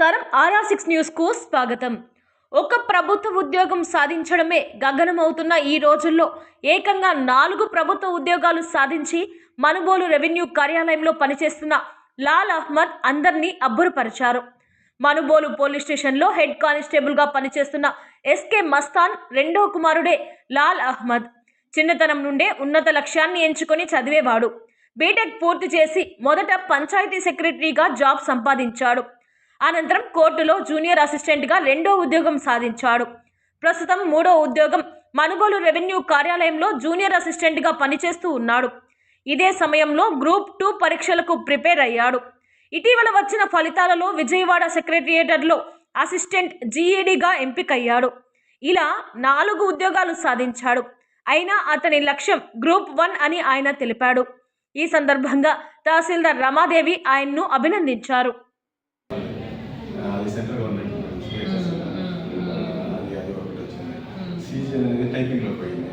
నమస్కారం RR6 news కు స్వాగతం. ఒక ప్రభుత్వ ఉద్యోగం సాధించడమే గగనమవుతున్న ఈ రోజుల్లో ఏకంగా 4 ప్రభుత్వ ఉద్యోగాలు సాధించి మనుబోలు రెవెన్యూ కార్యాలయంలో పనిచేస్తున్న లాల్ అహ్మద్ అందరినీ అబ్బురపరిచారు. మనుబోలు పోలీస్ స్టేషన్లో హెడ్ కానిస్టేబుల్ గా పనిచేస్తున్న SK మస్తాన్ రెండో కుమారుడే లాల్ అహ్మద్. చిన్నతనం నుండే ఉన్నత లక్ష్యాన్ని ఎంచుకొని చదివేవాడు. బీటెక్ పూర్తి చేసి మొదట పంచాయతీ సెక్రటరీగా జాబ్ సంపాదించాడు. అనంతరం కోర్టులో జూనియర్ అసిస్టెంట్గా రెండో ఉద్యోగం సాధించాడు. ప్రస్తుతం మూడో ఉద్యోగం మనుబోలు రెవెన్యూ కార్యాలయంలో జూనియర్ అసిస్టెంట్గా పనిచేస్తూ ఉన్నాడు. ఇదే సమయంలో గ్రూప్ 2 పరీక్షలకు ప్రిపేర్ అయ్యాడు. ఇటీవల వచ్చిన ఫలితాలలో విజయవాడ సెక్రటరియేట్లో అసిస్టెంట్ GEDగా ఎంపికయ్యాడు. ఇలా 4 ఉద్యోగాలు సాధించాడు. అయినా అతని లక్ష్యం గ్రూప్ 1 అని ఆయన తెలిపాడు. ఈ సందర్భంగా తహసీల్దార్ రమాదేవి ఆయన్ను అభినందించారు. సెంట్రల్ గవర్నమెంట్ అది ఒకటి వచ్చింది. సీజీ అనేది టైపింగ్లో పోయింది.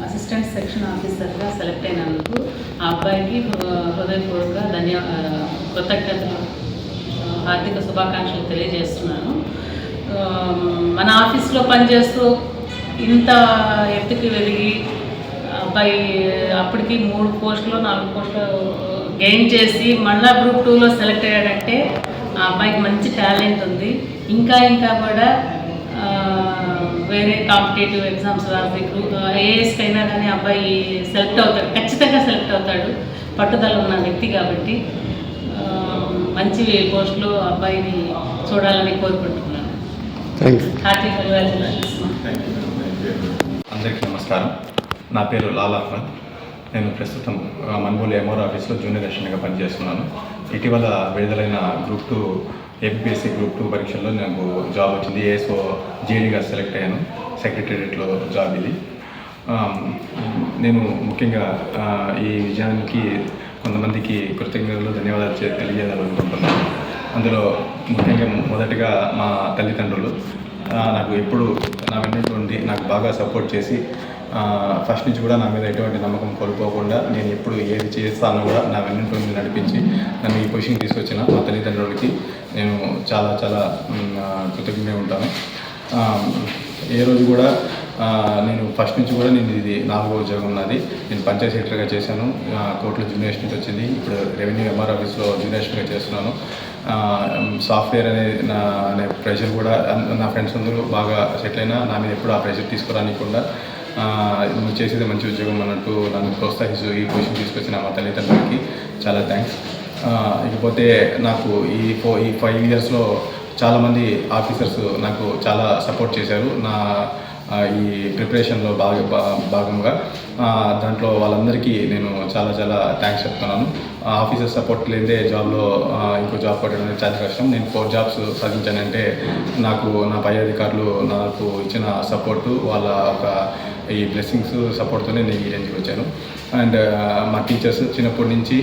అసిస్టెంట్ సెక్షన్ ఆఫీసర్గా సెలెక్ట్ అయినందుకు ఆ అబ్బాయికి హృదయపూర్వక కృతజ్ఞతలు, హార్దిక శుభాకాంక్షలు తెలియజేస్తున్నాను. మన ఆఫీస్లో పనిచేస్తూ ఇంత ఎత్తుకి వెలిగి అబ్బాయి అప్పటికి 3 పోస్టులు 4 పోస్టులు గెయిన్ చేసి మళ్ళా గ్రూప్ 2లో సెలెక్ట్ అయ్యాడంటే ఆ అబ్బాయికి మంచి టాలెంట్ ఉంది. ఇంకా కూడా వేరే కాంపిటేటివ్ ఎగ్జామ్స్ రాసి ASకి అయినా కానీ అబ్బాయి సెలెక్ట్ అవుతాడు, ఖచ్చితంగా సెలెక్ట్ అవుతాడు. పట్టుదల ఉన్న వ్యక్తి కాబట్టి మంచి పోస్టులో అబ్బాయిని చూడాలని కోరుకుంటున్నాను. Hearty congratulations. అందరికీ నమస్కారం. నా పేరు లాల్ అహ్మద్. నేను ప్రస్తుతం మనుబోలు MR ఆఫీస్లో జూనియర్ అసిస్టెంట్గా పనిచేస్తున్నాను. ఇటీవల విడుదలైన గ్రూప్ 2 APPSC గ్రూప్ 2 పరీక్షల్లో నాకు జాబ్ వచ్చింది. ASO GEDగా సెలెక్ట్ అయ్యాను. సెక్రటేరియట్లో జాబ్ ఇది. నేను ముఖ్యంగా ఈ విజయానికి కొంతమందికి కృతజ్ఞతలు, ధన్యవాదాలు తెలియజేయాలనుకుంటున్నాను. అందులో ముఖ్యంగా మొదటిగా మా తల్లిదండ్రులు నాకు ఎప్పుడు నా వెన్నంటి నాకు బాగా సపోర్ట్ చేసి ఫస్ట్ నుంచి కూడా నా మీద ఎటువంటి నమ్మకం కోల్పోకుండా నేను ఎప్పుడు ఏది చేస్తానో కూడా నా వెన్నంటి నడిపించి నన్ను ఈ పొజిషన్ తీసుకొచ్చిన మా తల్లిదండ్రులకి నేను చాలా కృతజ్ఞంగా ఉంటాను. ఏ రోజు కూడా నేను ఫస్ట్ నుంచి కూడా నేను ఇది 4వ ఉద్యోగం నాది. నేను పంచాయతీ సెక్రటరీగా చేశాను. కోర్టులో జూనియర్ అసిస్టెంట్ వచ్చింది. ఇప్పుడు రెవెన్యూ MR ఆఫీస్లో జూనియర్ అసిస్టెంట్గా చేస్తున్నాను. సాఫ్ట్వేర్ అనే ప్రెషర్ కూడా నా ఫ్రెండ్స్ అందరూ బాగా సెటిల్ అయినా నా మీద ఎప్పుడు ఆ ప్రెషర్ తీసుకురానికుండా నువ్వు చేసేది మంచి ఉద్యోగం అన్నట్టు నన్ను ప్రోత్సహిస్తూ ఈ పొజిషన్ తీసుకొచ్చిన మా తల్లిదండ్రులకి చాలా థ్యాంక్స్. ఇకపోతే నాకు ఈ 5 ఇయర్స్లో చాలామంది ఆఫీసర్స్ నాకు చాలా సపోర్ట్ చేశారు. నా ఈ ప్రిపరేషన్లో భాగంగా దాంట్లో వాళ్ళందరికీ నేను చాలా థ్యాంక్స్ చెప్తున్నాను. ఆఫీసర్ సపోర్ట్ లేదే జాబ్లో ఇంకో జాబ్ కొట్టడం అనేది చాలా కష్టం. నేను 4 జాబ్స్ సాధించానంటే నాకు నా పై అధికారులు నాకు ఇచ్చిన సపోర్టు, వాళ్ళ ఒక ఈ బ్లెస్సింగ్స్ సపోర్ట్తోనే నేను ఈ రేంజ్కి వచ్చాను. అండ్ మా టీచర్స్ చిన్నప్పటి నుంచి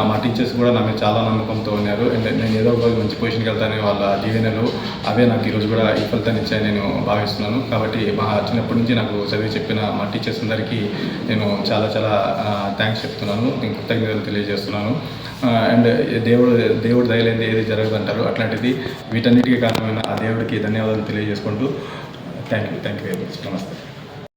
మా టీచర్స్ కూడా నా మీద చాలా నమ్మకంతో ఉన్నారు. అండ్ నేను ఏదో ఒక రోజు మంచి పొజిషన్కి వెళ్తానని వాళ్ళ దీవెనలు అవే నాకు ఈరోజు కూడా ఈ ఫలితాన్ని ఇచ్చాయని నేను భావిస్తున్నాను. కాబట్టి మా చిన్నప్పటి నుంచి నాకు చదివి చెప్పిన మా టీచర్స్ అందరికీ నేను చాలా థ్యాంక్స్ చెప్తున్నాను. నేను కృతజ్ఞతలు తెలియజేస్తున్నాను. అండ్ దేవుడు దయలేంది ఏది జరగదంటారు, అట్లాంటిది వీటన్నిటికీ కారణమైన ఆ దేవుడికి ధన్యవాదాలు తెలియజేసుకుంటూ థ్యాంక్ యూ వెరీ మచ్. నమస్తే.